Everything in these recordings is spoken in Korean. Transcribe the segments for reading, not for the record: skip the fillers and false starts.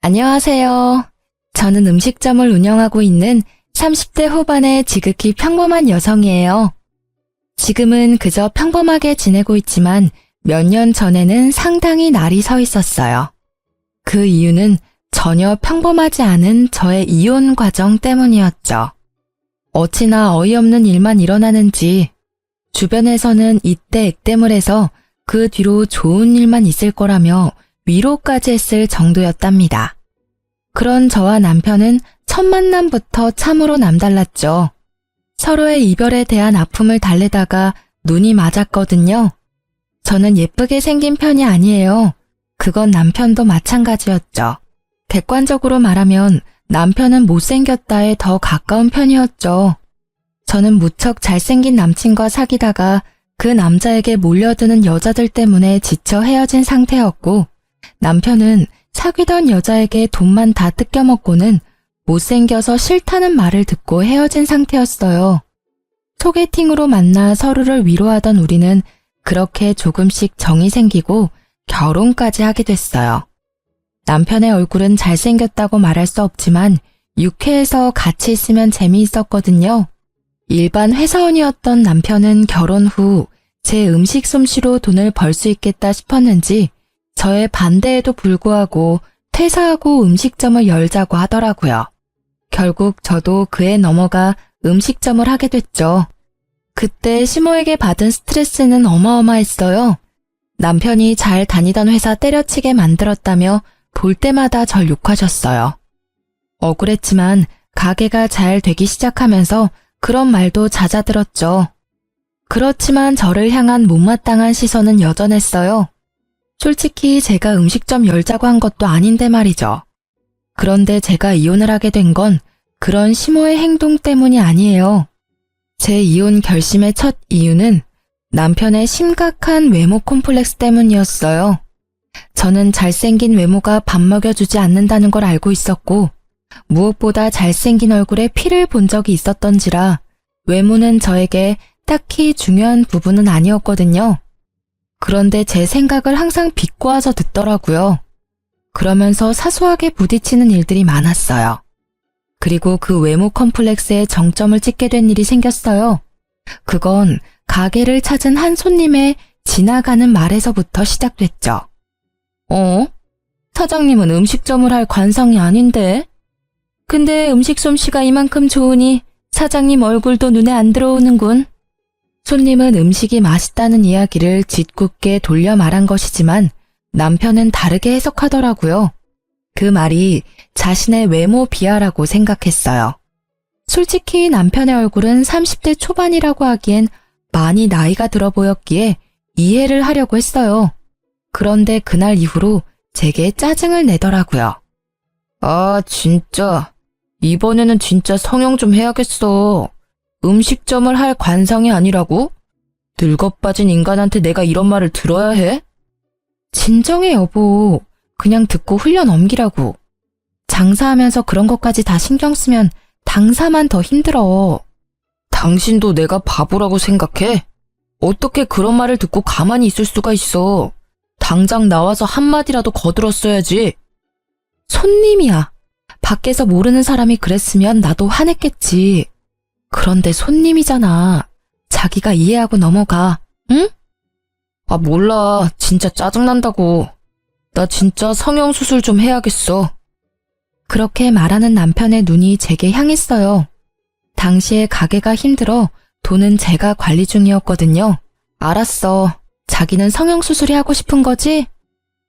안녕하세요. 저는 음식점을 운영하고 있는 30대 후반의 지극히 평범한 여성이에요. 지금은 그저 평범하게 지내고 있지만 몇 년 전에는 상당히 날이 서 있었어요. 그 이유는 전혀 평범하지 않은 저의 이혼 과정 때문이었죠. 어찌나 어이없는 일만 일어나는지 주변에서는 이때 액땜을 해서 그 뒤로 좋은 일만 있을 거라며 위로까지 했을 정도였답니다. 그런 저와 남편은 첫 만남부터 참으로 남달랐죠. 서로의 이별에 대한 아픔을 달래다가 눈이 맞았거든요. 저는 예쁘게 생긴 편이 아니에요. 그건 남편도 마찬가지였죠. 객관적으로 말하면 남편은 못생겼다에 더 가까운 편이었죠. 저는 무척 잘생긴 남친과 사귀다가 그 남자에게 몰려드는 여자들 때문에 지쳐 헤어진 상태였고, 남편은 사귀던 여자에게 돈만 다 뜯겨먹고는 못생겨서 싫다는 말을 듣고 헤어진 상태였어요. 소개팅으로 만나 서로를 위로하던 우리는 그렇게 조금씩 정이 생기고 결혼까지 하게 됐어요. 남편의 얼굴은 잘생겼다고 말할 수 없지만 유쾌해서 같이 있으면 재미있었거든요. 일반 회사원이었던 남편은 결혼 후 제 음식 솜씨로 돈을 벌 수 있겠다 싶었는지 저의 반대에도 불구하고 퇴사하고 음식점을 열자고 하더라고요. 결국 저도 그에 넘어가 음식점을 하게 됐죠. 그때 시모에게 받은 스트레스는 어마어마했어요. 남편이 잘 다니던 회사 때려치게 만들었다며 볼 때마다 절 욕하셨어요. 억울했지만 가게가 잘 되기 시작하면서 그런 말도 잦아들었죠. 그렇지만 저를 향한 못마땅한 시선은 여전했어요. 솔직히 제가 음식점 열자고 한 것도 아닌데 말이죠. 그런데 제가 이혼을 하게 된 건 그런 시모의 행동 때문이 아니에요. 제 이혼 결심의 첫 이유는 남편의 심각한 외모 콤플렉스 때문이었어요. 저는 잘생긴 외모가 밥 먹여주지 않는다는 걸 알고 있었고, 무엇보다 잘생긴 얼굴에 피를 본 적이 있었던지라 외모는 저에게 딱히 중요한 부분은 아니었거든요. 그런데 제 생각을 항상 비꼬아서 듣더라고요. 그러면서 사소하게 부딪히는 일들이 많았어요. 그리고 그 외모 컴플렉스에 정점을 찍게 된 일이 생겼어요. 그건 가게를 찾은 한 손님의 지나가는 말에서부터 시작됐죠. 사장님은 음식점을 할 관상이 아닌데? 근데 음식 솜씨가 이만큼 좋으니 사장님 얼굴도 눈에 안 들어오는군. 손님은 음식이 맛있다는 이야기를 짓궂게 돌려 말한 것이지만 남편은 다르게 해석하더라고요. 그 말이 자신의 외모 비하라고 생각했어요. 솔직히 남편의 얼굴은 30대 초반이라고 하기엔 많이 나이가 들어 보였기에 이해를 하려고 했어요. 그런데 그날 이후로 제게 짜증을 내더라고요. 아, 진짜. 이번에는 진짜 성형 좀 해야겠어. 음식점을 할 관상이 아니라고? 늙어빠진 인간한테 내가 이런 말을 들어야 해? 진정해, 여보. 그냥 듣고 흘려 넘기라고. 장사하면서 그런 것까지 다 신경 쓰면 당사만 더 힘들어. 당신도 내가 바보라고 생각해? 어떻게 그런 말을 듣고 가만히 있을 수가 있어? 당장 나와서 한마디라도 거들었어야지. 손님이야. 밖에서 모르는 사람이 그랬으면 나도 화냈겠지. 그런데 손님이잖아. 자기가 이해하고 넘어가, 응? 아, 몰라. 진짜 짜증난다고. 나 진짜 성형수술 좀 해야겠어. 그렇게 말하는 남편의 눈이 제게 향했어요. 당시에 가게가 힘들어 돈은 제가 관리 중이었거든요. 알았어. 자기는 성형수술이 하고 싶은 거지?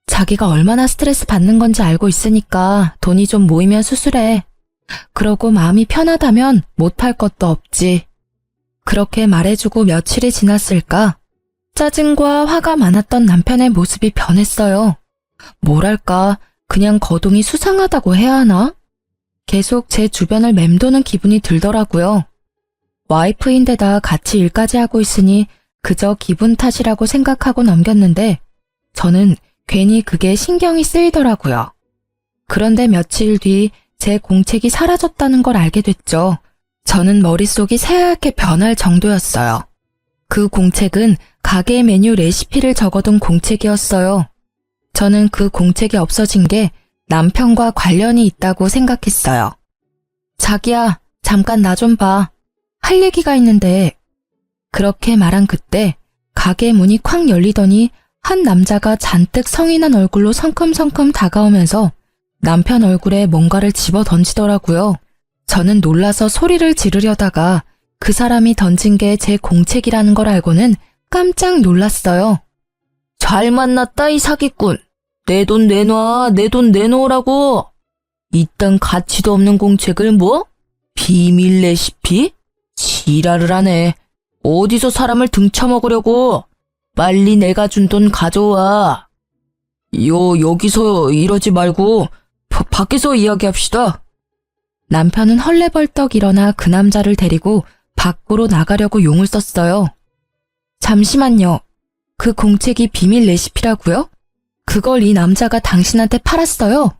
자기가 얼마나 스트레스 받는 건지 알고 있으니까 돈이 좀 모이면 수술해. 그러고 마음이 편하다면 못할 것도 없지. 그렇게 말해주고 며칠이 지났을까? 짜증과 화가 많았던 남편의 모습이 변했어요. 뭐랄까, 그냥 거동이 수상하다고 해야 하나? 계속 제 주변을 맴도는 기분이 들더라고요. 와이프인데다 같이 일까지 하고 있으니 그저 기분 탓이라고 생각하고 넘겼는데 저는 괜히 그게 신경이 쓰이더라고요. 그런데 며칠 뒤 제 공책이 사라졌다는 걸 알게 됐죠. 저는 머릿속이 새하얗게 변할 정도였어요. 그 공책은 가게 메뉴 레시피를 적어둔 공책이었어요. 저는 그 공책이 없어진 게 남편과 관련이 있다고 생각했어요. 자기야, 잠깐 나 좀 봐. 할 얘기가 있는데. 그렇게 말한 그때 가게 문이 콱 열리더니 한 남자가 잔뜩 성인한 얼굴로 성큼성큼 다가오면서 남편 얼굴에 뭔가를 집어 던지더라고요. 저는 놀라서 소리를 지르려다가 그 사람이 던진 게 제 공책이라는 걸 알고는 깜짝 놀랐어요. 잘 만났다, 이 사기꾼. 내 돈 내놔, 내 돈 내놓으라고. 이딴 가치도 없는 공책을 뭐? 비밀 레시피? 지랄을 하네. 어디서 사람을 등쳐먹으려고. 빨리 내가 준 돈 가져와. 여기서 이러지 말고 밖에서 이야기합시다. 남편은 헐레벌떡 일어나 그 남자를 데리고 밖으로 나가려고 용을 썼어요. 잠시만요. 그 공책이 비밀 레시피라고요? 그걸 이 남자가 당신한테 팔았어요?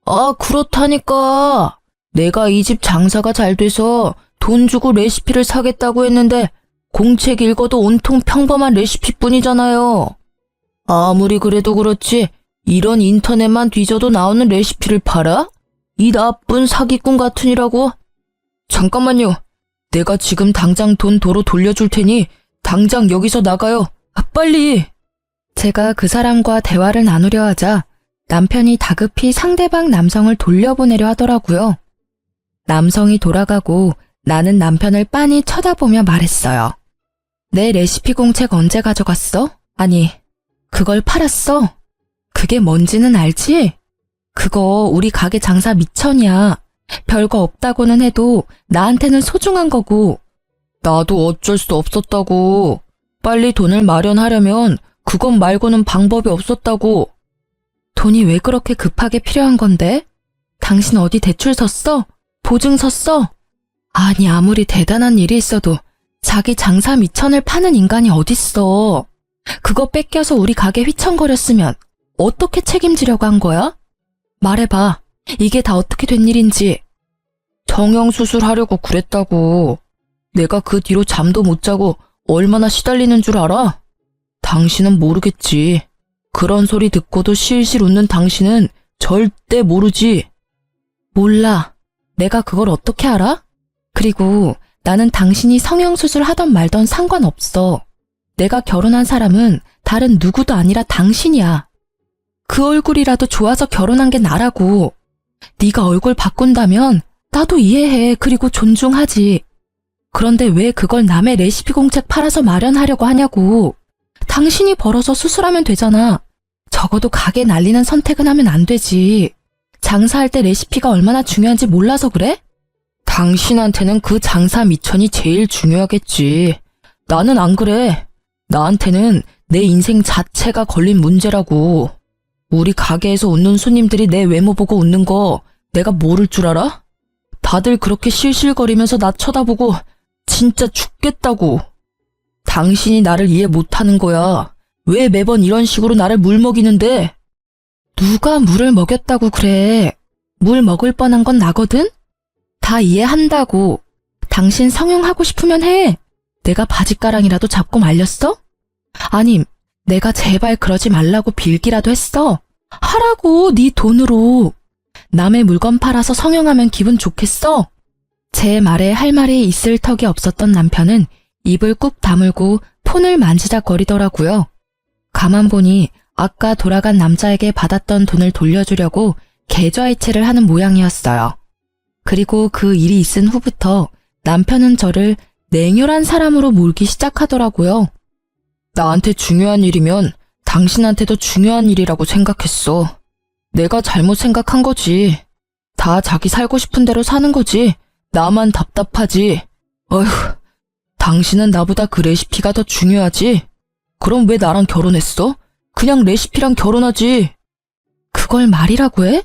아, 그렇다니까. 내가 이 집 장사가 잘 돼서 돈 주고 레시피를 사겠다고 했는데 공책 읽어도 온통 평범한 레시피뿐이잖아요. 아무리 그래도 그렇지 이런 인터넷만 뒤져도 나오는 레시피를 팔아? 이 나쁜 사기꾼 같으니라고? 잠깐만요. 내가 지금 당장 돈 도로 돌려줄 테니 당장 여기서 나가요. 빨리! 제가 그 사람과 대화를 나누려 하자 남편이 다급히 상대방 남성을 돌려보내려 하더라고요. 남성이 돌아가고 나는 남편을 빤히 쳐다보며 말했어요. 내 레시피 공책 언제 가져갔어? 아니, 그걸 팔았어? 그게 뭔지는 알지? 그거 우리 가게 장사 미천이야. 별거 없다고는 해도 나한테는 소중한 거고. 나도 어쩔 수 없었다고. 빨리 돈을 마련하려면 그것 말고는 방법이 없었다고. 돈이 왜 그렇게 급하게 필요한 건데? 당신 어디 대출 섰어? 보증 섰어? 아니, 아무리 대단한 일이 있어도 자기 장사 미천을 파는 인간이 어딨어. 그거 뺏겨서 우리 가게 휘청거렸으면 어떻게 책임지려고 한 거야? 말해봐. 이게 다 어떻게 된 일인지. 정형수술하려고 그랬다고. 내가 그 뒤로 잠도 못 자고 얼마나 시달리는 줄 알아? 당신은 모르겠지. 그런 소리 듣고도 실실 웃는 당신은 절대 모르지. 몰라. 내가 그걸 어떻게 알아? 그리고 나는 당신이 성형수술 하던 말던 상관없어. 내가 결혼한 사람은 다른 누구도 아니라 당신이야. 그 얼굴이라도 좋아서 결혼한 게 나라고. 네가 얼굴 바꾼다면 나도 이해해. 그리고 존중하지. 그런데 왜 그걸 남의 레시피 공책 팔아서 마련하려고 하냐고. 당신이 벌어서 수술하면 되잖아. 적어도 가게 날리는 선택은 하면 안 되지. 장사할 때 레시피가 얼마나 중요한지 몰라서 그래? 당신한테는 그 장사 미천이 제일 중요하겠지. 나는 안 그래. 나한테는 내 인생 자체가 걸린 문제라고. 우리 가게에서 웃는 손님들이 내 외모 보고 웃는 거 내가 모를 줄 알아? 다들 그렇게 실실거리면서 나 쳐다보고 진짜 죽겠다고. 당신이 나를 이해 못하는 거야. 왜 매번 이런 식으로 나를 물먹이는데? 누가 물을 먹였다고 그래. 물 먹을 뻔한 건 나거든? 다 이해한다고. 당신 성형하고 싶으면 해. 내가 바짓가랑이라도 잡고 말렸어? 아님, 내가 제발 그러지 말라고 빌기라도 했어. 하라고, 네 돈으로. 남의 물건 팔아서 성형하면 기분 좋겠어? 제 말에 할 말이 있을 턱이 없었던 남편은 입을 꾹 다물고 폰을 만지작거리더라고요. 가만 보니 아까 돌아간 남자에게 받았던 돈을 돌려주려고 계좌이체를 하는 모양이었어요. 그리고 그 일이 있은 후부터 남편은 저를 냉혈한 사람으로 몰기 시작하더라고요. 나한테 중요한 일이면 당신한테도 중요한 일이라고 생각했어. 내가 잘못 생각한 거지. 다 자기 살고 싶은 대로 사는 거지. 나만 답답하지. 어휴, 당신은 나보다 그 레시피가 더 중요하지? 그럼 왜 나랑 결혼했어? 그냥 레시피랑 결혼하지. 그걸 말이라고 해?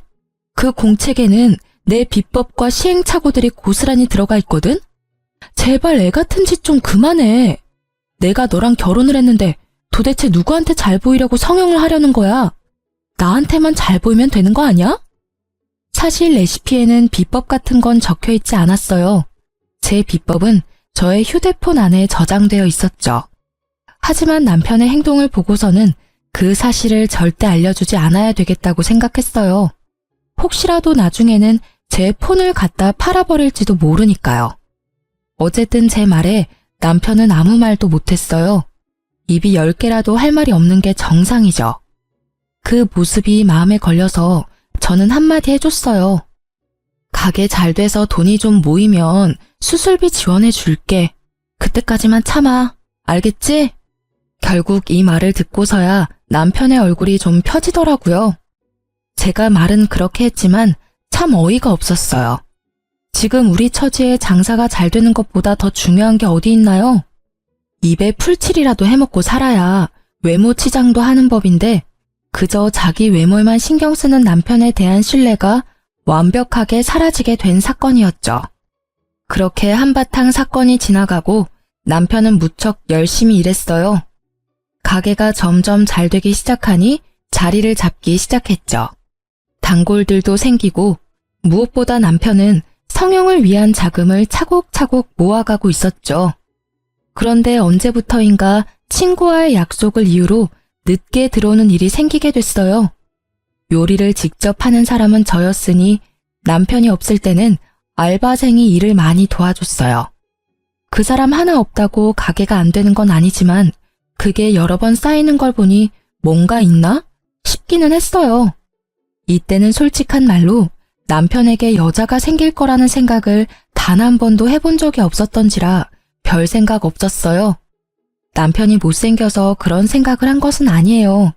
그 공책에는 내 비법과 시행착오들이 고스란히 들어가 있거든? 제발 애 같은 짓 좀 그만해. 내가 너랑 결혼을 했는데 도대체 누구한테 잘 보이려고 성형을 하려는 거야? 나한테만 잘 보이면 되는 거 아니야? 사실 레시피에는 비법 같은 건 적혀 있지 않았어요. 제 비법은 저의 휴대폰 안에 저장되어 있었죠. 하지만 남편의 행동을 보고서는 그 사실을 절대 알려주지 않아야 되겠다고 생각했어요. 혹시라도 나중에는 제 폰을 갖다 팔아버릴지도 모르니까요. 어쨌든 제 말에 남편은 아무 말도 못했어요. 입이 10개라도 할 말이 없는 게 정상이죠. 그 모습이 마음에 걸려서 저는 한마디 해줬어요. 가게 잘 돼서 돈이 좀 모이면 수술비 지원해 줄게. 그때까지만 참아. 알겠지? 결국 이 말을 듣고서야 남편의 얼굴이 좀 펴지더라고요. 제가 말은 그렇게 했지만 참 어이가 없었어요. 지금 우리 처지에 장사가 잘 되는 것보다 더 중요한 게 어디 있나요? 입에 풀칠이라도 해먹고 살아야 외모 치장도 하는 법인데 그저 자기 외모에만 신경 쓰는 남편에 대한 신뢰가 완벽하게 사라지게 된 사건이었죠. 그렇게 한바탕 사건이 지나가고 남편은 무척 열심히 일했어요. 가게가 점점 잘 되기 시작하니 자리를 잡기 시작했죠. 단골들도 생기고 무엇보다 남편은 성형을 위한 자금을 차곡차곡 모아가고 있었죠. 그런데 언제부터인가 친구와의 약속을 이유로 늦게 들어오는 일이 생기게 됐어요. 요리를 직접 하는 사람은 저였으니 남편이 없을 때는 알바생이 일을 많이 도와줬어요. 그 사람 하나 없다고 가게가 안 되는 건 아니지만 그게 여러 번 쌓이는 걸 보니 뭔가 있나 싶기는 했어요. 이때는 솔직한 말로 남편에게 여자가 생길 거라는 생각을 단 한 번도 해본 적이 없었던지라 별 생각 없었어요. 남편이 못생겨서 그런 생각을 한 것은 아니에요.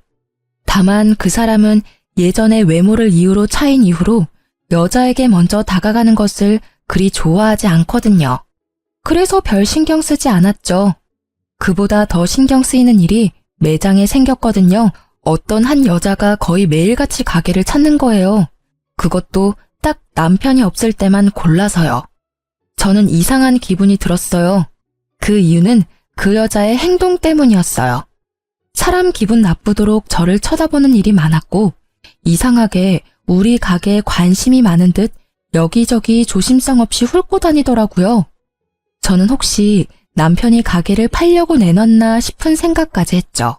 다만 그 사람은 예전에 외모를 이유로 차인 이후로 여자에게 먼저 다가가는 것을 그리 좋아하지 않거든요. 그래서 별 신경 쓰지 않았죠. 그보다 더 신경 쓰이는 일이 매장에 생겼거든요. 어떤 한 여자가 거의 매일같이 가게를 찾는 거예요. 그것도 딱 남편이 없을 때만 골라서요. 저는 이상한 기분이 들었어요. 그 이유는 그 여자의 행동 때문이었어요. 사람 기분 나쁘도록 저를 쳐다보는 일이 많았고 이상하게 우리 가게에 관심이 많은 듯 여기저기 조심성 없이 훑고 다니더라고요. 저는 혹시 남편이 가게를 팔려고 내놨나 싶은 생각까지 했죠.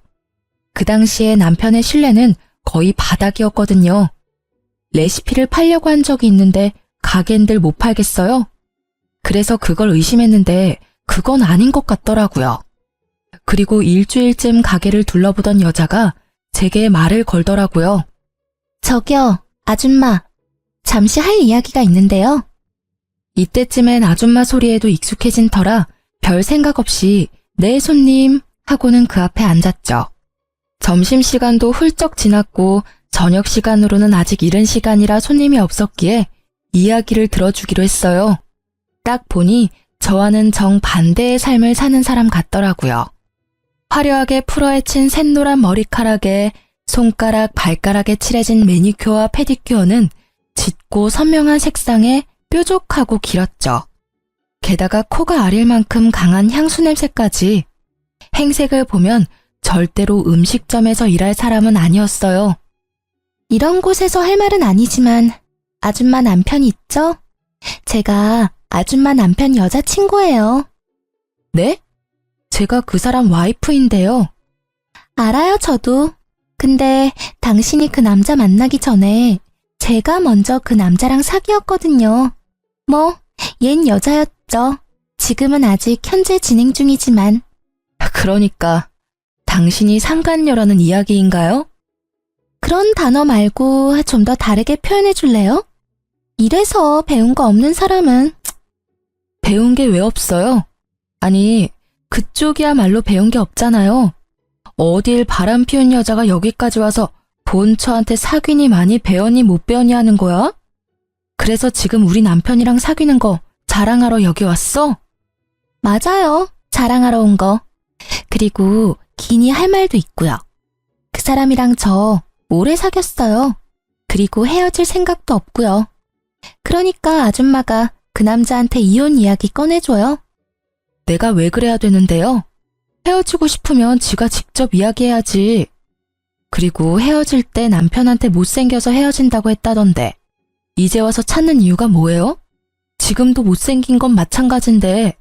그 당시에 남편의 신뢰는 거의 바닥이었거든요. 레시피를 팔려고 한 적이 있는데 가게인들 못 팔겠어요? 그래서 그걸 의심했는데 그건 아닌 것 같더라고요. 그리고 일주일쯤 가게를 둘러보던 여자가 제게 말을 걸더라고요. 저기요, 아줌마. 잠시 할 이야기가 있는데요. 이때쯤엔 아줌마 소리에도 익숙해진 터라 별 생각 없이 네 손님 하고는 그 앞에 앉았죠. 점심시간도 훌쩍 지났고 저녁시간으로는 아직 이른 시간이라 손님이 없었기에 이야기를 들어주기로 했어요. 딱 보니 저와는 정반대의 삶을 사는 사람 같더라고요. 화려하게 풀어헤친 샛노란 머리카락에 손가락, 발가락에 칠해진 매니큐어와 페디큐어는 짙고 선명한 색상에 뾰족하고 길었죠. 게다가 코가 아릴 만큼 강한 향수 냄새까지. 행색을 보면 절대로 음식점에서 일할 사람은 아니었어요. 이런 곳에서 할 말은 아니지만 아줌마 남편이 있죠? 제가 아줌마 남편 여자친구예요. 네? 제가 그 사람 와이프인데요. 알아요, 저도. 근데 당신이 그 남자 만나기 전에 제가 먼저 그 남자랑 사귀었거든요. 뭐, 얜 여자였죠. 지금은 아직 현재 진행 중이지만. 그러니까 당신이 상간녀라는 이야기인가요? 그런 단어 말고 좀 더 다르게 표현해 줄래요? 이래서 배운 거 없는 사람은. 배운 게 왜 없어요? 아니, 그쪽이야말로 배운 게 없잖아요. 어딜 바람 피운 여자가 여기까지 와서 본처한테 사귀니 많이 배웠니 못 배웠니 하는 거야? 그래서 지금 우리 남편이랑 사귀는 거 자랑하러 여기 왔어? 맞아요. 자랑하러 온 거. 그리고 기니 할 말도 있고요. 그 사람이랑 저 오래 사귀었어요. 그리고 헤어질 생각도 없고요. 그러니까 아줌마가 그 남자한테 이혼 이야기 꺼내줘요. 내가 왜 그래야 되는데요? 헤어지고 싶으면 지가 직접 이야기해야지. 그리고 헤어질 때 남편한테 못생겨서 헤어진다고 했다던데 이제 와서 찾는 이유가 뭐예요? 지금도 못생긴 건 마찬가지인데.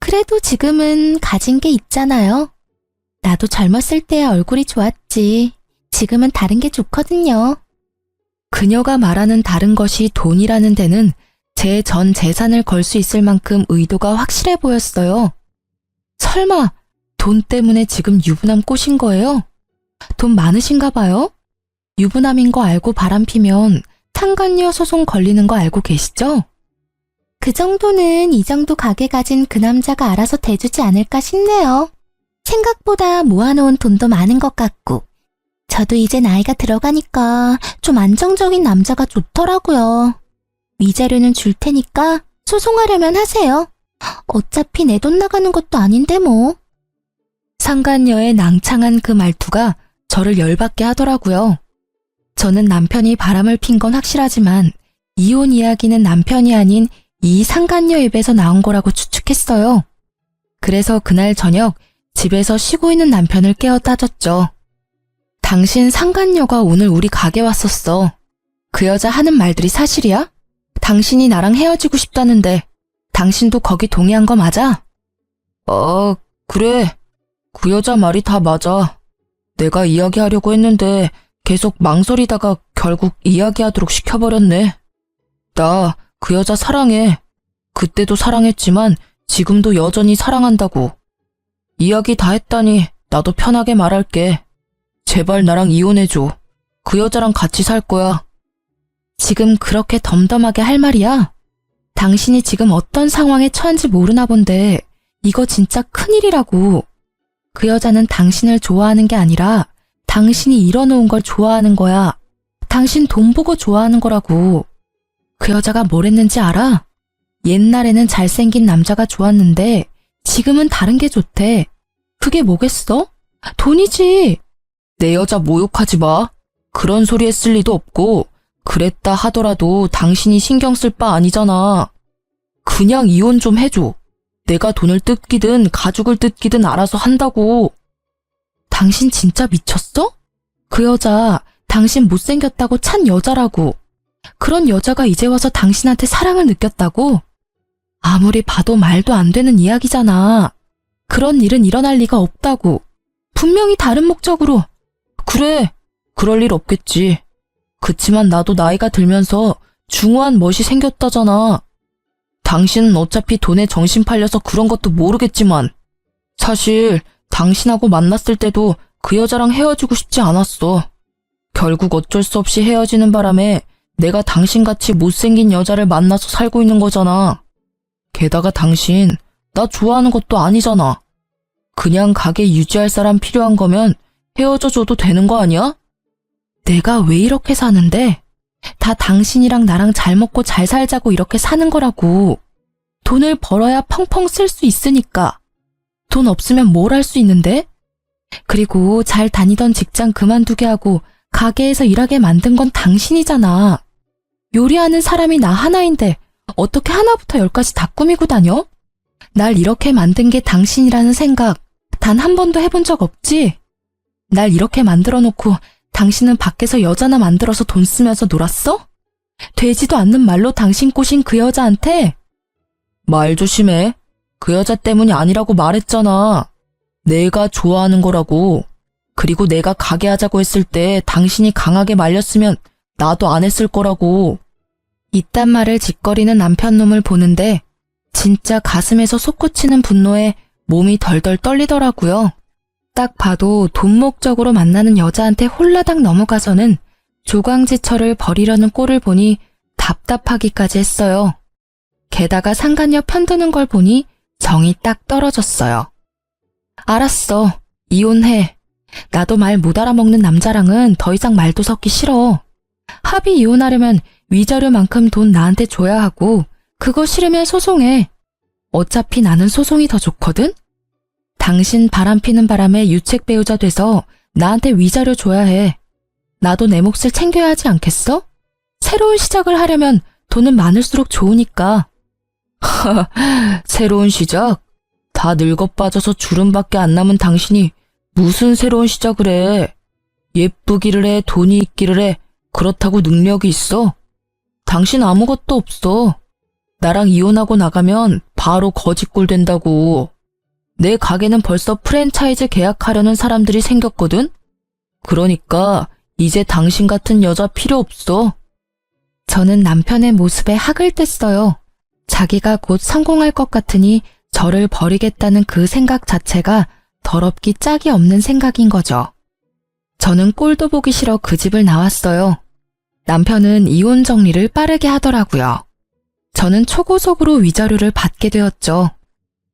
그래도 지금은 가진 게 있잖아요. 나도 젊었을 때의 얼굴이 좋았지. 지금은 다른 게 좋거든요. 그녀가 말하는 다른 것이 돈이라는 데는 제 전 재산을 걸 수 있을 만큼 의도가 확실해 보였어요. 설마 돈 때문에 지금 유부남 꼬신 거예요? 돈 많으신가 봐요? 유부남인 거 알고 바람피면 상간녀 소송 걸리는 거 알고 계시죠? 그 정도는 이 정도 가게 가진 그 남자가 알아서 대주지 않을까 싶네요. 생각보다 모아놓은 돈도 많은 것 같고 저도 이제 나이가 들어가니까 좀 안정적인 남자가 좋더라고요. 위자료는 줄 테니까 소송하려면 하세요. 어차피 내 돈 나가는 것도 아닌데 뭐. 상간녀의 낭창한 그 말투가 저를 열받게 하더라고요. 저는 남편이 바람을 핀 건 확실하지만 이혼 이야기는 남편이 아닌 이 상간녀 입에서 나온 거라고 추측했어요. 그래서 그날 저녁 집에서 쉬고 있는 남편을 깨워 따졌죠. 당신 상간녀가 오늘 우리 가게 왔었어. 그 여자 하는 말들이 사실이야? 당신이 나랑 헤어지고 싶다는데 당신도 거기 동의한 거 맞아? 그래. 그 여자 말이 다 맞아. 내가 이야기하려고 했는데 계속 망설이다가 결국 이야기하도록 시켜버렸네. 나 그 여자 사랑해. 그때도 사랑했지만 지금도 여전히 사랑한다고. 이야기 다 했다니 나도 편하게 말할게. 제발 나랑 이혼해줘. 그 여자랑 같이 살 거야. 지금 그렇게 덤덤하게 할 말이야? 당신이 지금 어떤 상황에 처한지 모르나 본데 이거 진짜 큰일이라고. 그 여자는 당신을 좋아하는 게 아니라 당신이 이뤄놓은 걸 좋아하는 거야. 당신 돈 보고 좋아하는 거라고. 그 여자가 뭘 했는지 알아? 옛날에는 잘생긴 남자가 좋았는데 지금은 다른 게 좋대. 그게 뭐겠어? 돈이지. 내 여자 모욕하지 마. 그런 소리 했을 리도 없고 그랬다 하더라도 당신이 신경 쓸 바 아니잖아. 그냥 이혼 좀 해줘. 내가 돈을 뜯기든 가죽을 뜯기든 알아서 한다고. 당신 진짜 미쳤어? 그 여자 당신 못생겼다고 찬 여자라고. 그런 여자가 이제 와서 당신한테 사랑을 느꼈다고? 아무리 봐도 말도 안 되는 이야기잖아. 그런 일은 일어날 리가 없다고. 분명히 다른 목적으로. 그래, 그럴 일 없겠지. 그치만 나도 나이가 들면서 중후한 멋이 생겼다잖아. 당신은 어차피 돈에 정신 팔려서 그런 것도 모르겠지만 사실 당신하고 만났을 때도 그 여자랑 헤어지고 싶지 않았어. 결국 어쩔 수 없이 헤어지는 바람에 내가 당신같이 못생긴 여자를 만나서 살고 있는 거잖아. 게다가 당신 나 좋아하는 것도 아니잖아. 그냥 가게 유지할 사람 필요한 거면 헤어져 줘도 되는 거 아니야? 내가 왜 이렇게 사는데? 다 당신이랑 나랑 잘 먹고 잘 살자고 이렇게 사는 거라고. 돈을 벌어야 펑펑 쓸 수 있으니까. 돈 없으면 뭘 할 수 있는데? 그리고 잘 다니던 직장 그만두게 하고 가게에서 일하게 만든 건 당신이잖아. 요리하는 사람이 나 하나인데 어떻게 하나부터 열까지 다 꾸미고 다녀? 날 이렇게 만든 게 당신이라는 생각 단 한 번도 해본 적 없지? 날 이렇게 만들어 놓고 당신은 밖에서 여자나 만들어서 돈 쓰면서 놀았어? 되지도 않는 말로 당신 꼬신 그 여자한테? 말 조심해. 그 여자 때문이 아니라고 말했잖아. 내가 좋아하는 거라고. 그리고 내가 가게 하자고 했을 때 당신이 강하게 말렸으면 나도 안 했을 거라고. 이딴 말을 짓거리는 남편 놈을 보는데 진짜 가슴에서 솟구치는 분노에 몸이 덜덜 떨리더라고요. 딱 봐도 돈 목적으로 만나는 여자한테 홀라당 넘어가서는 조광지철을 버리려는 꼴을 보니 답답하기까지 했어요. 게다가 상간녀 편드는 걸 보니 정이 딱 떨어졌어요. 알았어. 이혼해. 나도 말 못 알아먹는 남자랑은 더 이상 말도 섞기 싫어. 합의 이혼하려면 위자료만큼 돈 나한테 줘야 하고 그거 싫으면 소송해. 어차피 나는 소송이 더 좋거든? 당신 바람피는 바람에 유책 배우자 돼서 나한테 위자료 줘야 해. 나도 내 몫을 챙겨야 하지 않겠어? 새로운 시작을 하려면 돈은 많을수록 좋으니까. 새로운 시작? 다 늙어 빠져서 주름밖에 안 남은 당신이 무슨 새로운 시작을 해. 예쁘기를 해, 돈이 있기를 해. 그렇다고 능력이 있어? 당신 아무것도 없어. 나랑 이혼하고 나가면 바로 거지꼴 된다고. 내 가게는 벌써 프랜차이즈 계약하려는 사람들이 생겼거든? 그러니까 이제 당신 같은 여자 필요 없어. 저는 남편의 모습에 학을 뗐어요. 자기가 곧 성공할 것 같으니 저를 버리겠다는 그 생각 자체가 더럽기 짝이 없는 생각인 거죠. 저는 꼴도 보기 싫어 그 집을 나왔어요. 남편은 이혼 정리를 빠르게 하더라고요. 저는 초고속으로 위자료를 받게 되었죠.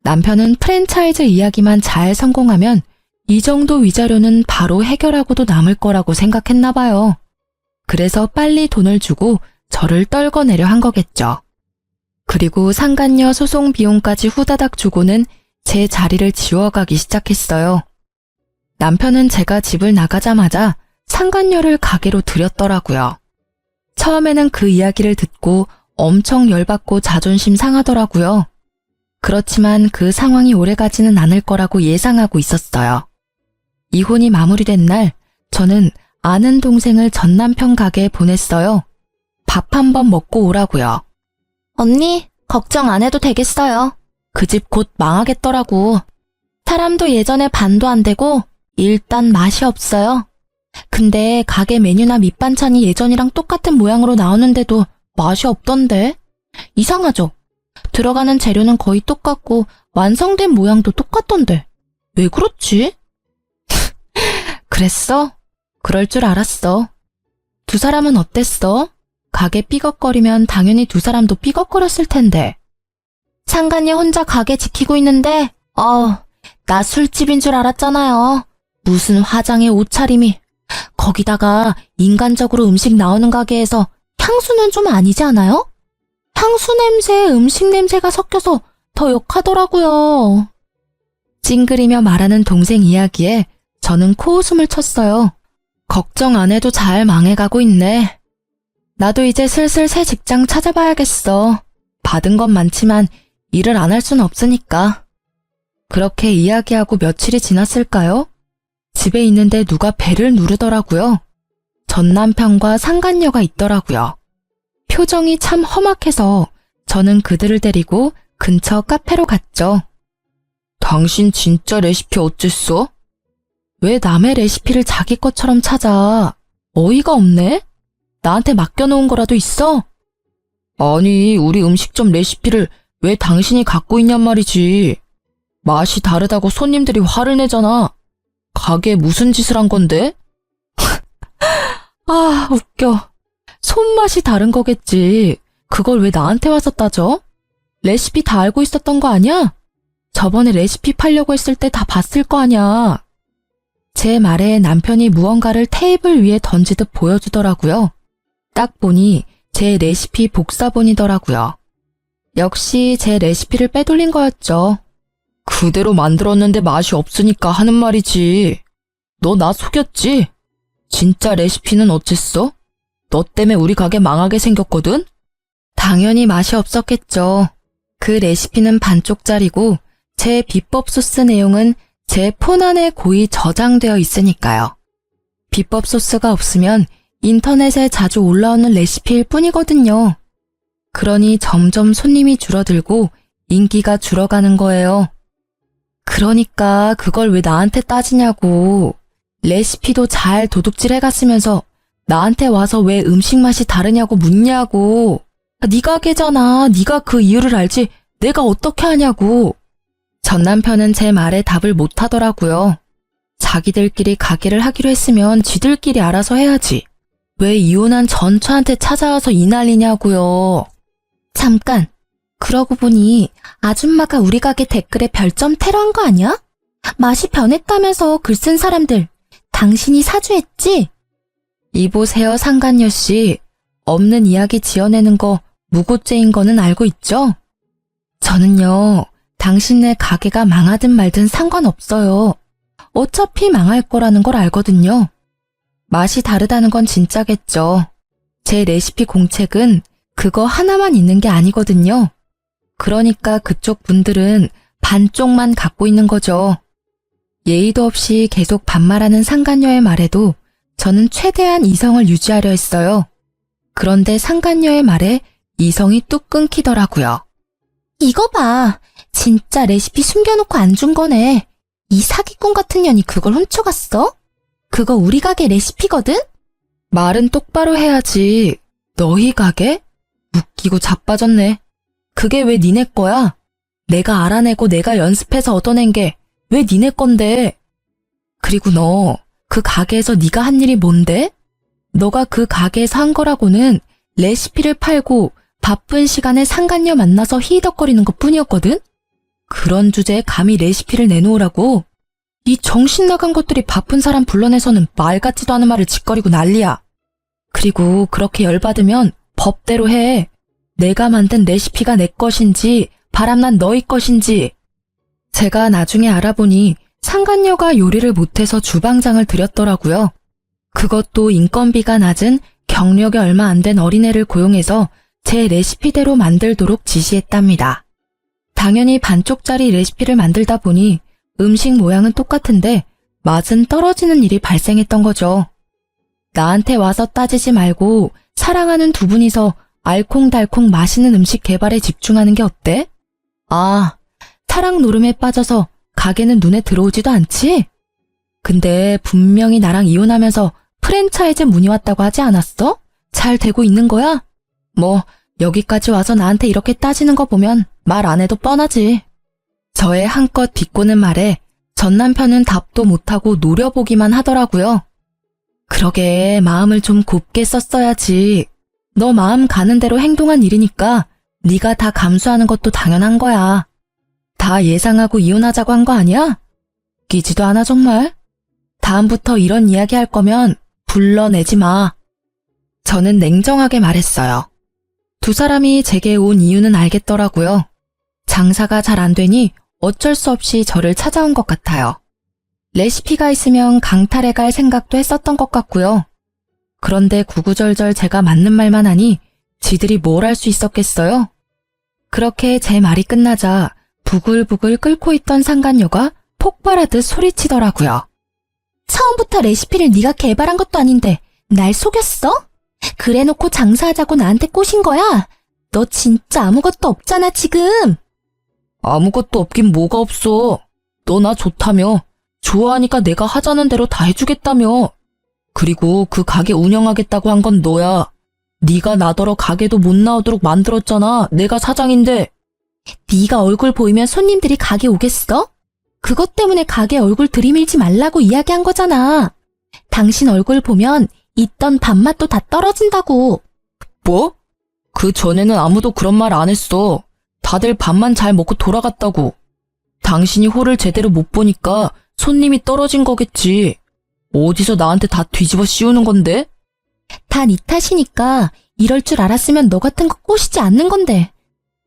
남편은 프랜차이즈 이야기만 잘 성공하면 이 정도 위자료는 바로 해결하고도 남을 거라고 생각했나 봐요. 그래서 빨리 돈을 주고 저를 떨궈내려 한 거겠죠. 그리고 상간녀 소송 비용까지 후다닥 주고는 제 자리를 지워가기 시작했어요. 남편은 제가 집을 나가자마자 상간녀를 가게로 들였더라고요. 처음에는 그 이야기를 듣고 엄청 열받고 자존심 상하더라고요. 그렇지만 그 상황이 오래가지는 않을 거라고 예상하고 있었어요. 이혼이 마무리된 날, 저는 아는 동생을 전 남편 가게에 보냈어요. 밥 한번 먹고 오라고요. 언니, 걱정 안 해도 되겠어요. 그 집 곧 망하겠더라고. 사람도 예전에 반도 안 되고 일단 맛이 없어요. 근데 가게 메뉴나 밑반찬이 예전이랑 똑같은 모양으로 나오는데도 맛이 없던데? 이상하죠? 들어가는 재료는 거의 똑같고 완성된 모양도 똑같던데. 왜 그렇지? 그랬어? 그럴 줄 알았어. 두 사람은 어땠어? 가게 삐걱거리면 당연히 두 사람도 삐걱거렸을 텐데. 상간녀 혼자 가게 지키고 있는데 나 술집인 줄 알았잖아요. 무슨 화장에 옷차림이. 거기다가 인간적으로 음식 나오는 가게에서 향수는 좀 아니지 않아요? 향수 냄새에 음식 냄새가 섞여서 더 역하더라고요. 찡그리며 말하는 동생 이야기에 저는 코웃음을 쳤어요. 걱정 안 해도 잘 망해가고 있네. 나도 이제 슬슬 새 직장 찾아봐야겠어. 받은 건 많지만 일을 안 할 순 없으니까. 그렇게 이야기하고 며칠이 지났을까요? 집에 있는데 누가 배를 누르더라고요. 전 남편과 상간녀가 있더라고요. 표정이 참 험악해서 저는 그들을 데리고 근처 카페로 갔죠. 당신 진짜 레시피 어쨌어? 왜 남의 레시피를 자기 것처럼 찾아? 어이가 없네? 나한테 맡겨놓은 거라도 있어? 아니, 우리 음식점 레시피를 왜 당신이 갖고 있냔 말이지. 맛이 다르다고 손님들이 화를 내잖아. 가게에 무슨 짓을 한 건데? 아, 웃겨. 손맛이 다른 거겠지. 그걸 왜 나한테 와서 따져? 레시피 다 알고 있었던 거 아니야? 저번에 레시피 팔려고 했을 때 다 봤을 거 아니야. 제 말에 남편이 무언가를 테이블 위에 던지듯 보여주더라고요. 딱 보니 제 레시피 복사본이더라고요. 역시 제 레시피를 빼돌린 거였죠. 그대로 만들었는데 맛이 없으니까 하는 말이지. 너 나 속였지? 진짜 레시피는 어쨌어? 너 때문에 우리 가게 망하게 생겼거든? 당연히 맛이 없었겠죠. 그 레시피는 반쪽짜리고 제 비법 소스 내용은 제 폰 안에 고이 저장되어 있으니까요. 비법 소스가 없으면 인터넷에 자주 올라오는 레시피일 뿐이거든요. 그러니 점점 손님이 줄어들고 인기가 줄어가는 거예요. 그러니까 그걸 왜 나한테 따지냐고. 레시피도 잘 도둑질 해갔으면서 나한테 와서 왜 음식 맛이 다르냐고 묻냐고. 네 가게잖아. 네가 그 이유를 알지 내가 어떻게 하냐고. 전 남편은 제 말에 답을 못 하더라고요. 자기들끼리 가게를 하기로 했으면 지들끼리 알아서 해야지. 왜 이혼한 전처한테 찾아와서 이 난리냐고요. 잠깐. 그러고 보니 아줌마가 우리 가게 댓글에 별점 테러한 거 아니야? 맛이 변했다면서 글 쓴 사람들 당신이 사주했지? 이보세요 상간녀 씨. 없는 이야기 지어내는 거 무고죄인 거는 알고 있죠? 저는요. 당신네 가게가 망하든 말든 상관없어요. 어차피 망할 거라는 걸 알거든요. 맛이 다르다는 건 진짜겠죠. 제 레시피 공책은 그거 하나만 있는 게 아니거든요. 그러니까 그쪽 분들은 반쪽만 갖고 있는 거죠. 예의도 없이 계속 반말하는 상간녀의 말에도 저는 최대한 이성을 유지하려 했어요. 그런데 상간녀의 말에 이성이 뚝 끊기더라고요. 이거 봐. 진짜 레시피 숨겨놓고 안 준 거네. 이 사기꾼 같은 년이 그걸 훔쳐갔어? 그거 우리 가게 레시피거든? 말은 똑바로 해야지. 너희 가게? 웃기고 자빠졌네. 그게 왜 니네 거야? 내가 알아내고 내가 연습해서 얻어낸 게 왜 니네 건데? 그리고 너 그 가게에서 네가 한 일이 뭔데? 너가 그 가게에서 한 거라고는 레시피를 팔고 바쁜 시간에 상간녀 만나서 히덕거리는 것 뿐이었거든? 그런 주제에 감히 레시피를 내놓으라고? 이 정신 나간 것들이 바쁜 사람 불러내서는 말 같지도 않은 말을 짓거리고 난리야. 그리고 그렇게 열받으면 법대로 해. 내가 만든 레시피가 내 것인지 바람난 너희 것인지. 제가 나중에 알아보니 상간녀가 요리를 못해서 주방장을 들였더라고요. 그것도 인건비가 낮은 경력이 얼마 안 된 어린애를 고용해서 제 레시피대로 만들도록 지시했답니다. 당연히 반쪽짜리 레시피를 만들다 보니 음식 모양은 똑같은데 맛은 떨어지는 일이 발생했던 거죠. 나한테 와서 따지지 말고 사랑하는 두 분이서 알콩달콩 맛있는 음식 개발에 집중하는 게 어때? 아, 사랑 노름에 빠져서 가게는 눈에 들어오지도 않지? 근데 분명히 나랑 이혼하면서 프랜차이즈 문의 왔다고 하지 않았어? 잘 되고 있는 거야? 뭐 여기까지 와서 나한테 이렇게 따지는 거 보면 말 안 해도 뻔하지. 저의 한껏 비꼬는 말에 전 남편은 답도 못하고 노려보기만 하더라고요. 그러게 마음을 좀 곱게 썼어야지. 너 마음 가는 대로 행동한 일이니까 네가 다 감수하는 것도 당연한 거야. 다 예상하고 이혼하자고 한 거 아니야? 웃기지도 않아 정말. 다음부터 이런 이야기 할 거면 불러내지 마. 저는 냉정하게 말했어요. 두 사람이 제게 온 이유는 알겠더라고요. 장사가 잘 안 되니 어쩔 수 없이 저를 찾아온 것 같아요. 레시피가 있으면 강탈해 갈 생각도 했었던 것 같고요. 그런데 구구절절 제가 맞는 말만 하니 지들이 뭘 할 수 있었겠어요? 그렇게 제 말이 끝나자 부글부글 끓고 있던 상간녀가 폭발하듯 소리치더라고요. 처음부터 레시피를 네가 개발한 것도 아닌데 날 속였어? 그래놓고 장사하자고 나한테 꼬신 거야? 너 진짜 아무것도 없잖아 지금. 아무것도 없긴 뭐가 없어. 너 나 좋다며. 좋아하니까 내가 하자는 대로 다 해주겠다며. 그리고 그 가게 운영하겠다고 한 건 너야. 네가 나더러 가게도 못 나오도록 만들었잖아. 내가 사장인데. 네가 얼굴 보이면 손님들이 가게 오겠어? 그것 때문에 가게 얼굴 들이밀지 말라고 이야기한 거잖아. 당신 얼굴 보면 있던 밥맛도 다 떨어진다고. 뭐? 그 전에는 아무도 그런 말 안 했어. 다들 밥만 잘 먹고 돌아갔다고. 당신이 홀을 제대로 못 보니까 손님이 떨어진 거겠지. 어디서 나한테 다 뒤집어 씌우는 건데? 다 네 탓이니까 이럴 줄 알았으면 너 같은 거 꼬시지 않는 건데.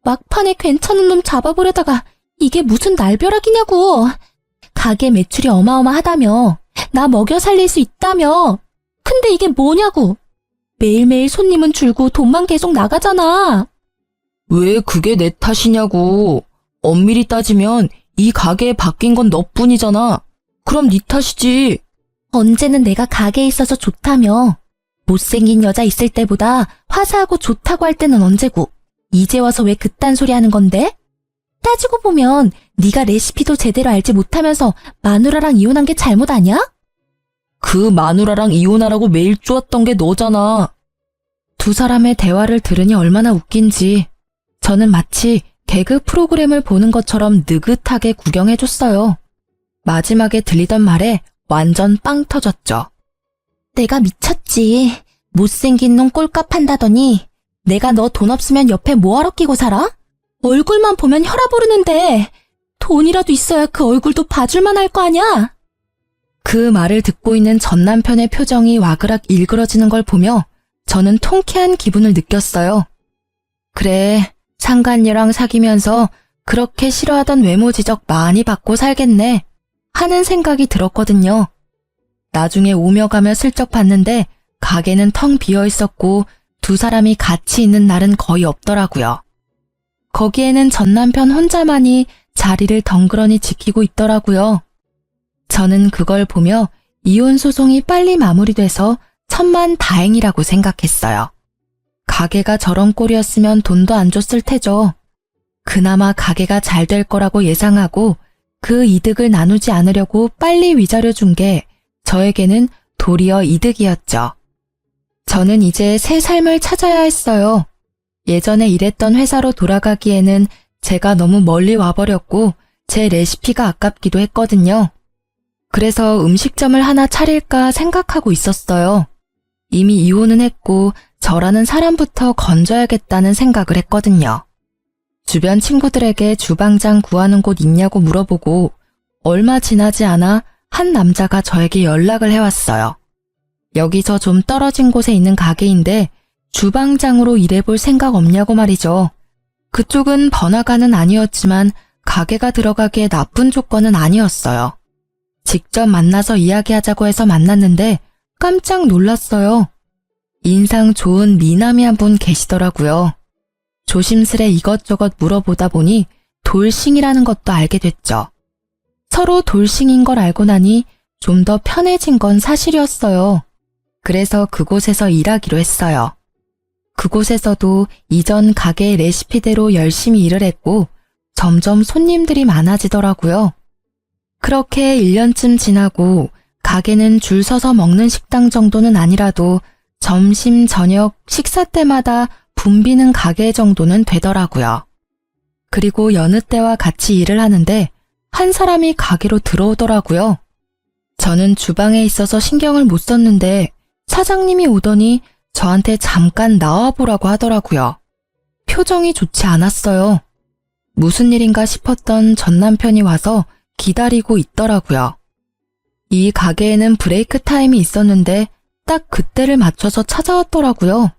막판에 괜찮은 놈 잡아보려다가 이게 무슨 날벼락이냐고. 가게 매출이 어마어마하다며. 나 먹여 살릴 수 있다며. 근데 이게 뭐냐고. 매일매일 손님은 줄고 돈만 계속 나가잖아. 왜 그게 내 탓이냐고. 엄밀히 따지면 이 가게에 바뀐 건 너뿐이잖아. 그럼 네 탓이지. 언제는 내가 가게에 있어서 좋다며. 못생긴 여자 있을 때보다 화사하고 좋다고 할 때는 언제고. 이제 와서 왜 그딴 소리 하는 건데? 따지고 보면 네가 레시피도 제대로 알지 못하면서 마누라랑 이혼한 게 잘못 아니야? 그 마누라랑 이혼하라고 메일 쪼았던 게 너잖아. 두 사람의 대화를 들으니 얼마나 웃긴지. 저는 마치 개그 프로그램을 보는 것처럼 느긋하게 구경해줬어요. 마지막에 들리던 말에 완전 빵 터졌죠. 내가 미쳤지. 못생긴 놈 꼴값 한다더니 내가 너 돈 없으면 옆에 뭐하러 끼고 살아? 얼굴만 보면 혈압 오르는데 돈이라도 있어야 그 얼굴도 봐줄만 할 거 아냐? 그 말을 듣고 있는 전 남편의 표정이 와그락 일그러지는 걸 보며 저는 통쾌한 기분을 느꼈어요. 그래, 상간녀랑 사귀면서 그렇게 싫어하던 외모 지적 많이 받고 살겠네 하는 생각이 들었거든요. 나중에 오며 가며 슬쩍 봤는데 가게는 텅 비어 있었고 두 사람이 같이 있는 날은 거의 없더라고요. 거기에는 전 남편 혼자만이 자리를 덩그러니 지키고 있더라고요. 저는 그걸 보며 이혼 소송이 빨리 마무리돼서 천만다행이라고 생각했어요. 가게가 저런 꼴이었으면 돈도 안 줬을 테죠. 그나마 가게가 잘 될 거라고 예상하고 그 이득을 나누지 않으려고 빨리 위자료 준 게 저에게는 도리어 이득이었죠. 저는 이제 새 삶을 찾아야 했어요. 예전에 일했던 회사로 돌아가기에는 제가 너무 멀리 와버렸고 제 레시피가 아깝기도 했거든요. 그래서 음식점을 하나 차릴까 생각하고 있었어요. 이미 이혼은 했고 저라는 사람부터 건져야겠다는 생각을 했거든요. 주변 친구들에게 주방장 구하는 곳 있냐고 물어보고 얼마 지나지 않아 한 남자가 저에게 연락을 해왔어요. 여기서 좀 떨어진 곳에 있는 가게인데 주방장으로 일해볼 생각 없냐고 말이죠. 그쪽은 번화가는 아니었지만 가게가 들어가기에 나쁜 조건은 아니었어요. 직접 만나서 이야기하자고 해서 만났는데 깜짝 놀랐어요. 인상 좋은 미남이 한 분 계시더라고요. 조심스레 이것저것 물어보다 보니 돌싱이라는 것도 알게 됐죠. 서로 돌싱인 걸 알고 나니 좀 더 편해진 건 사실이었어요. 그래서 그곳에서 일하기로 했어요. 그곳에서도 이전 가게의 레시피대로 열심히 일을 했고 점점 손님들이 많아지더라고요. 그렇게 1년쯤 지나고 가게는 줄 서서 먹는 식당 정도는 아니라도 점심, 저녁, 식사 때마다 붐비는 가게 정도는 되더라고요. 그리고 여느 때와 같이 일을 하는데 한 사람이 가게로 들어오더라고요. 저는 주방에 있어서 신경을 못 썼는데 사장님이 오더니 저한테 잠깐 나와보라고 하더라고요. 표정이 좋지 않았어요. 무슨 일인가 싶었던 전 남편이 와서 기다리고 있더라고요. 이 가게에는 브레이크 타임이 있었는데 딱 그때를 맞춰서 찾아왔더라고요.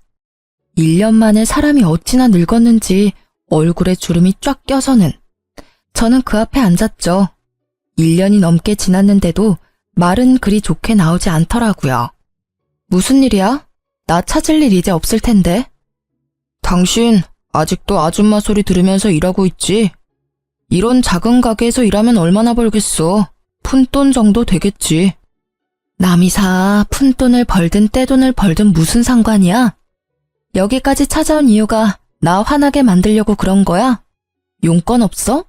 1년 만에 사람이 어찌나 늙었는지 얼굴에 주름이 쫙 껴서는. 저는 그 앞에 앉았죠. 1년이 넘게 지났는데도 말은 그리 좋게 나오지 않더라고요. 무슨 일이야? 나 찾을 일 이제 없을 텐데. 당신 아직도 아줌마 소리 들으면서 일하고 있지? 이런 작은 가게에서 일하면 얼마나 벌겠어? 푼돈 정도 되겠지. 남이 사 푼돈을 벌든 떼돈을 벌든 무슨 상관이야? 여기까지 찾아온 이유가 나 화나게 만들려고 그런 거야? 용건 없어?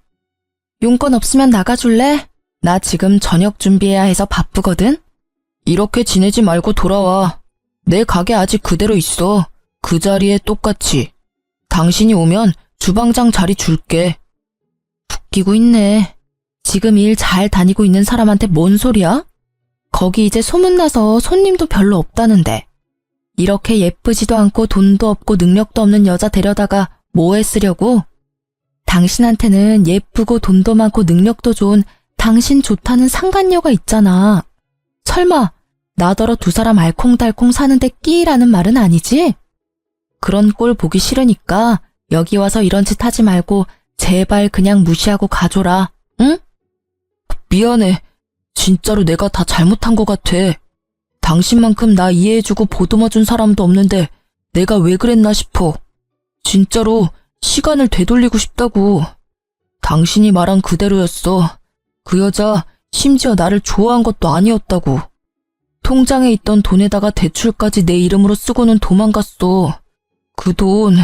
용건 없으면 나가줄래? 나 지금 저녁 준비해야 해서 바쁘거든? 이렇게 지내지 말고 돌아와. 내 가게 아직 그대로 있어. 그 자리에 똑같이. 당신이 오면 주방장 자리 줄게. 웃기고 있네. 지금 일 잘 다니고 있는 사람한테 뭔 소리야? 거기 이제 소문나서 손님도 별로 없다는데. 이렇게 예쁘지도 않고 돈도 없고 능력도 없는 여자 데려다가 뭐에 쓰려고? 당신한테는 예쁘고 돈도 많고 능력도 좋은 당신 좋다는 상간녀가 있잖아. 설마 나더러 두 사람 알콩달콩 사는데 끼라는 말은 아니지? 그런 꼴 보기 싫으니까 여기 와서 이런 짓 하지 말고 제발 그냥 무시하고 가줘라, 응? 미안해. 진짜로 내가 다 잘못한 것 같아. 당신만큼 나 이해해주고 보듬어준 사람도 없는데 내가 왜 그랬나 싶어. 진짜로 시간을 되돌리고 싶다고. 당신이 말한 그대로였어. 그 여자 심지어 나를 좋아한 것도 아니었다고. 통장에 있던 돈에다가 대출까지 내 이름으로 쓰고는 도망갔어. 그 돈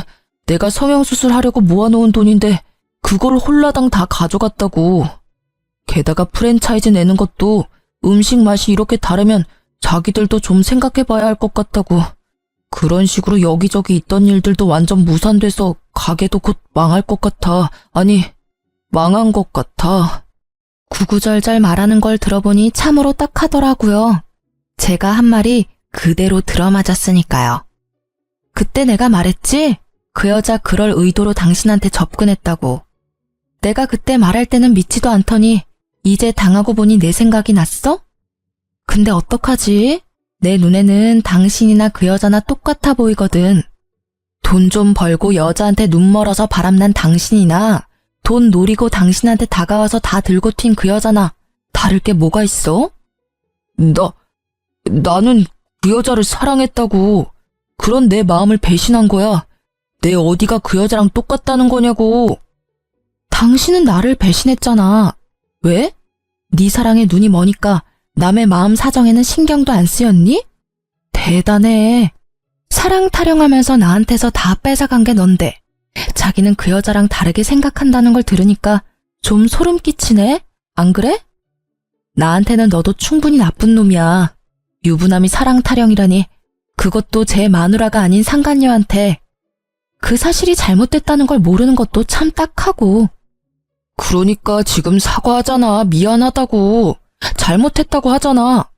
내가 성형수술 하려고 모아놓은 돈인데 그걸 홀라당 다 가져갔다고. 게다가 프랜차이즈 내는 것도 음식 맛이 이렇게 다르면 자기들도 좀 생각해봐야 할 것 같다고. 그런 식으로 여기저기 있던 일들도 완전 무산돼서 가게도 곧 망할 것 같아. 아니, 망한 것 같아. 구구절절 말하는 걸 들어보니 참으로 딱하더라고요. 제가 한 말이 그대로 들어맞았으니까요. 그때 내가 말했지? 그 여자 그럴 의도로 당신한테 접근했다고. 내가 그때 말할 때는 믿지도 않더니 이제 당하고 보니 내 생각이 났어? 근데 어떡하지? 내 눈에는 당신이나 그 여자나 똑같아 보이거든. 돈 좀 벌고 여자한테 눈 멀어서 바람난 당신이나 돈 노리고 당신한테 다가와서 다 들고 튄 그 여자나 다를 게 뭐가 있어? 나는 그 여자를 사랑했다고. 그런 내 마음을 배신한 거야. 내 어디가 그 여자랑 똑같다는 거냐고. 당신은 나를 배신했잖아. 왜? 네 사랑에 눈이 머니까 남의 마음 사정에는 신경도 안 쓰였니? 대단해. 사랑 타령하면서 나한테서 다 뺏어간 게 넌데 자기는 그 여자랑 다르게 생각한다는 걸 들으니까 좀 소름 끼치네? 안 그래? 나한테는 너도 충분히 나쁜 놈이야. 유부남이 사랑 타령이라니 그것도 제 마누라가 아닌 상간녀한테. 그 사실이 잘못됐다는 걸 모르는 것도 참 딱하고. 그러니까 지금 사과하잖아. 미안하다고. 잘못했다고 하잖아.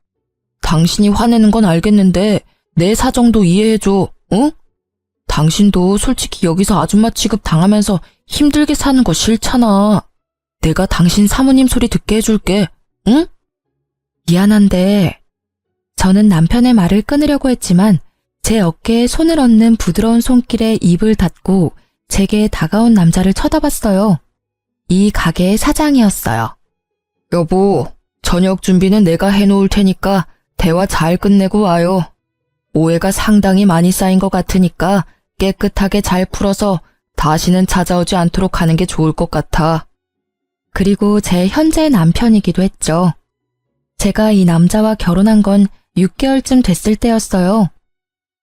당신이 화내는 건 알겠는데 내 사정도 이해해줘. 응? 당신도 솔직히 여기서 아줌마 취급 당하면서 힘들게 사는 거 싫잖아. 내가 당신 사모님 소리 듣게 해줄게. 응? 미안한데. 저는 남편의 말을 끊으려고 했지만 제 어깨에 손을 얹는 부드러운 손길에 입을 닫고 제게 다가온 남자를 쳐다봤어요. 이 가게의 사장이었어요. 여보, 저녁 준비는 내가 해놓을 테니까 대화 잘 끝내고 와요. 오해가 상당히 많이 쌓인 것 같으니까 깨끗하게 잘 풀어서 다시는 찾아오지 않도록 하는 게 좋을 것 같아. 그리고 제 현재 남편이기도 했죠. 제가 이 남자와 결혼한 건 6개월쯤 됐을 때였어요.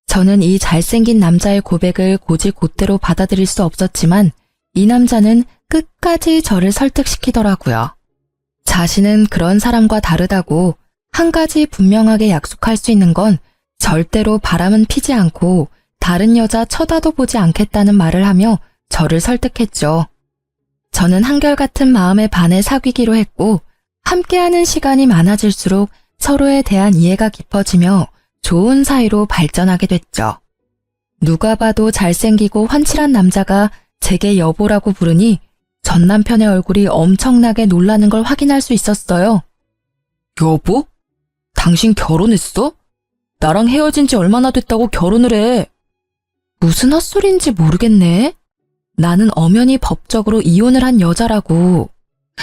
저는 이 잘생긴 남자의 고백을 곧이곧대로 받아들일 수 없었지만 이 남자는 끝까지 저를 설득시키더라고요. 자신은 그런 사람과 다르다고 한 가지 분명하게 약속할 수 있는 건 절대로 바람은 피지 않고 다른 여자 쳐다도 보지 않겠다는 말을 하며 저를 설득했죠. 저는 한결같은 마음에 반해 사귀기로 했고 함께하는 시간이 많아질수록 서로에 대한 이해가 깊어지며 좋은 사이로 발전하게 됐죠. 누가 봐도 잘생기고 환칠한 남자가 제게 여보라고 부르니 전 남편의 얼굴이 엄청나게 놀라는 걸 확인할 수 있었어요. 여보? 당신 결혼했어? 나랑 헤어진 지 얼마나 됐다고 결혼을 해? 무슨 헛소리인지 모르겠네. 나는 엄연히 법적으로 이혼을 한 여자라고.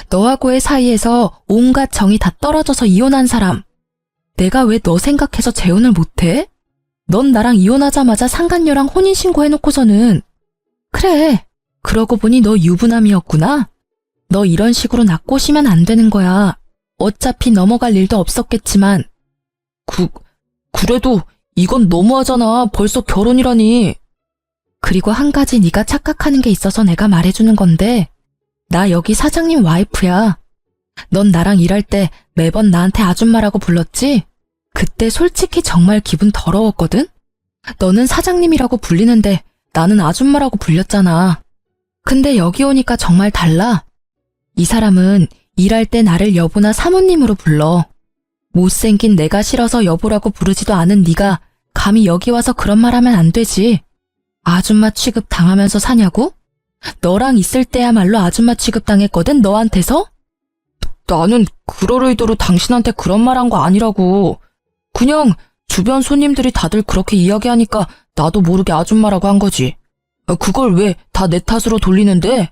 너하고의 사이에서 온갖 정이 다 떨어져서 이혼한 사람. 내가 왜 너 생각해서 재혼을 못해? 넌 나랑 이혼하자마자 상간녀랑 혼인신고 해놓고서는. 그래, 그러고 보니 너 유부남이었구나. 너 이런 식으로 나 꼬시면 안 되는 거야. 어차피 넘어갈 일도 없었겠지만. 그래도 이건 너무하잖아. 벌써 결혼이라니. 그리고 한 가지 네가 착각하는 게 있어서 내가 말해주는 건데 나 여기 사장님 와이프야. 넌 나랑 일할 때 매번 나한테 아줌마라고 불렀지? 그때 솔직히 정말 기분 더러웠거든? 너는 사장님이라고 불리는데 나는 아줌마라고 불렸잖아. 근데 여기 오니까 정말 달라. 이 사람은 일할 때 나를 여보나 사모님으로 불러. 못생긴 내가 싫어서 여보라고 부르지도 않은 네가 감히 여기 와서 그런 말 하면 안 되지. 아줌마 취급 당하면서 사냐고? 너랑 있을 때야말로 아줌마 취급 당했거든, 너한테서? 나는 그럴 의도로 당신한테 그런 말 한 거 아니라고. 그냥 주변 손님들이 다들 그렇게 이야기하니까 나도 모르게 아줌마라고 한 거지. 그걸 왜 다 내 탓으로 돌리는데?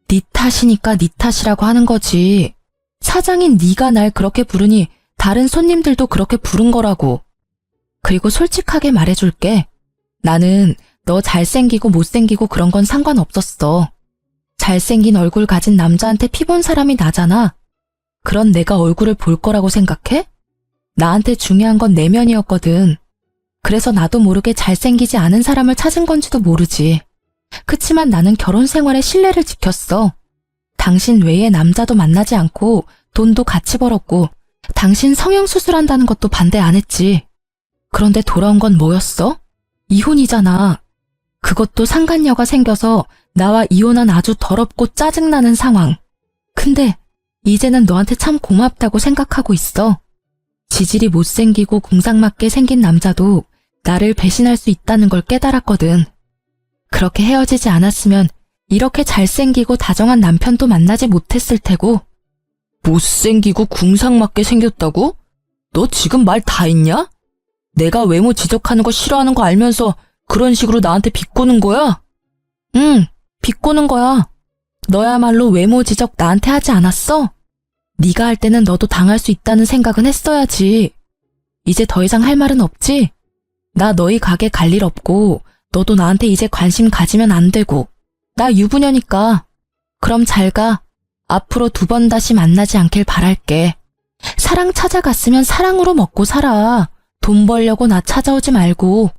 네 탓이니까 네 탓이라고 하는 거지. 사장인 네가 날 그렇게 부르니 다른 손님들도 그렇게 부른 거라고. 그리고 솔직하게 말해줄게. 나는 너 잘생기고 못생기고 그런 건 상관없었어. 잘생긴 얼굴 가진 남자한테 피본 사람이 나잖아. 그런 내가 얼굴을 볼 거라고 생각해? 나한테 중요한 건 내면이었거든. 그래서 나도 모르게 잘생기지 않은 사람을 찾은 건지도 모르지. 그치만 나는 결혼 생활에 신뢰를 지켰어. 당신 외에 남자도 만나지 않고 돈도 같이 벌었고 당신 성형수술한다는 것도 반대 안 했지. 그런데 돌아온 건 뭐였어? 이혼이잖아. 그것도 상간녀가 생겨서 나와 이혼한 아주 더럽고 짜증나는 상황. 근데 이제는 너한테 참 고맙다고 생각하고 있어. 지질이 못생기고 궁상맞게 생긴 남자도 나를 배신할 수 있다는 걸 깨달았거든. 그렇게 헤어지지 않았으면 이렇게 잘생기고 다정한 남편도 만나지 못했을 테고. 못생기고 궁상맞게 생겼다고? 너 지금 말 다 했냐? 내가 외모 지적하는 거 싫어하는 거 알면서 그런 식으로 나한테 비꼬는 거야? 응, 비꼬는 거야. 너야말로 외모 지적 나한테 하지 않았어? 네가 할 때는 너도 당할 수 있다는 생각은 했어야지. 이제 더 이상 할 말은 없지? 나 너희 가게 갈 일 없고 너도 나한테 이제 관심 가지면 안 되고. 나 유부녀니까. 그럼 잘 가. 앞으로 2번 다시 만나지 않길 바랄게. 사랑 찾아갔으면 사랑으로 먹고 살아. 돈 벌려고 나 찾아오지 말고.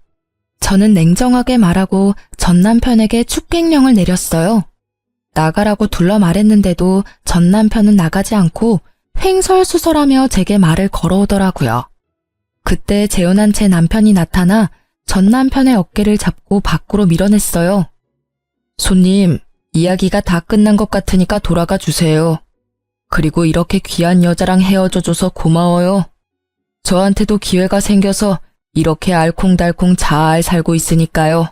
저는 냉정하게 말하고 전 남편에게 축객령을 내렸어요. 나가라고 둘러 말했는데도 전 남편은 나가지 않고 횡설수설하며 제게 말을 걸어오더라고요. 그때 재혼한 제 남편이 나타나 전 남편의 어깨를 잡고 밖으로 밀어냈어요. 손님, 이야기가 다 끝난 것 같으니까 돌아가 주세요. 그리고 이렇게 귀한 여자랑 헤어져줘서 고마워요. 저한테도 기회가 생겨서 이렇게 알콩달콩 잘 살고 있으니까요.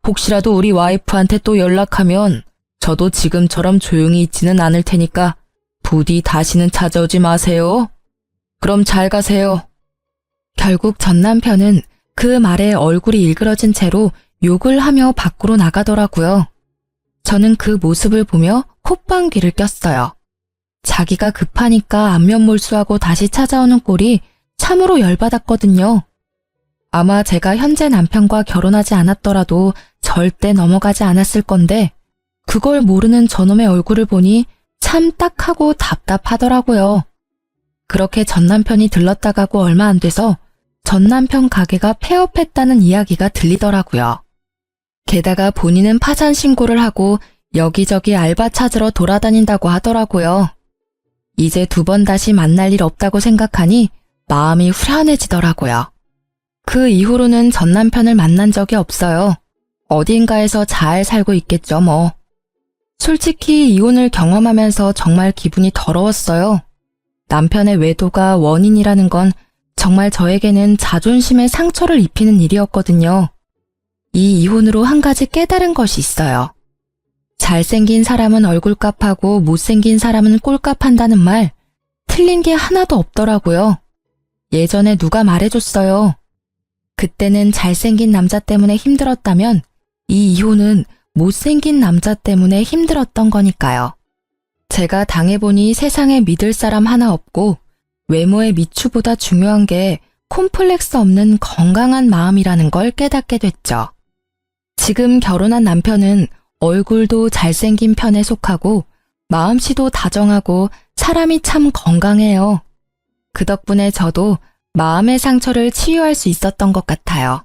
혹시라도 우리 와이프한테 또 연락하면 저도 지금처럼 조용히 있지는 않을 테니까 부디 다시는 찾아오지 마세요. 그럼 잘 가세요. 결국 전 남편은 그 말에 얼굴이 일그러진 채로 욕을 하며 밖으로 나가더라고요. 저는 그 모습을 보며 콧방귀를 꼈어요. 자기가 급하니까 안면몰수하고 다시 찾아오는 꼴이 참으로 열받았거든요. 아마 제가 현재 남편과 결혼하지 않았더라도 절대 넘어가지 않았을 건데 그걸 모르는 저놈의 얼굴을 보니 참 딱하고 답답하더라고요. 그렇게 전 남편이 들렀다 가고 얼마 안 돼서 전 남편 가게가 폐업했다는 이야기가 들리더라고요. 게다가 본인은 파산 신고를 하고 여기저기 알바 찾으러 돌아다닌다고 하더라고요. 이제 두 번 다시 만날 일 없다고 생각하니 마음이 후련해지더라고요. 그 이후로는 전 남편을 만난 적이 없어요. 어딘가에서 잘 살고 있겠죠 뭐. 솔직히 이혼을 경험하면서 정말 기분이 더러웠어요. 남편의 외도가 원인이라는 건 정말 저에게는 자존심에 상처를 입히는 일이었거든요. 이 이혼으로 한 가지 깨달은 것이 있어요. 잘생긴 사람은 얼굴값하고 못생긴 사람은 꼴값한다는 말, 틀린 게 하나도 없더라고요. 예전에 누가 말해줬어요. 그때는 잘생긴 남자 때문에 힘들었다면 이 이혼은 못생긴 남자 때문에 힘들었던 거니까요. 제가 당해보니 세상에 믿을 사람 하나 없고 외모의 미추보다 중요한 게 콤플렉스 없는 건강한 마음이라는 걸 깨닫게 됐죠. 지금 결혼한 남편은 얼굴도 잘생긴 편에 속하고 마음씨도 다정하고 사람이 참 건강해요. 그 덕분에 저도 마음의 상처를 치유할 수 있었던 것 같아요.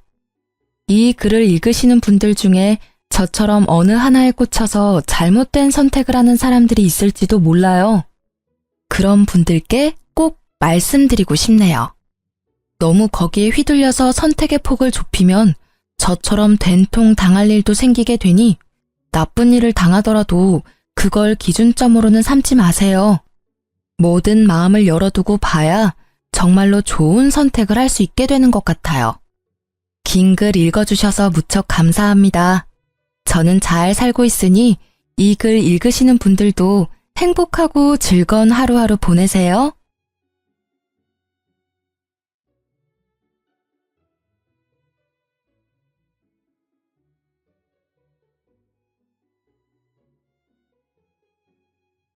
이 글을 읽으시는 분들 중에 저처럼 어느 하나에 꽂혀서 잘못된 선택을 하는 사람들이 있을지도 몰라요. 그런 분들께 꼭 말씀드리고 싶네요. 너무 거기에 휘둘려서 선택의 폭을 좁히면 저처럼 된통 당할 일도 생기게 되니 나쁜 일을 당하더라도 그걸 기준점으로는 삼지 마세요. 모든 마음을 열어두고 봐야 정말로 좋은 선택을 할 수 있게 되는 것 같아요. 긴 글 읽어주셔서 무척 감사합니다. 저는 잘 살고 있으니 이 글 읽으시는 분들도 행복하고 즐거운 하루하루 보내세요.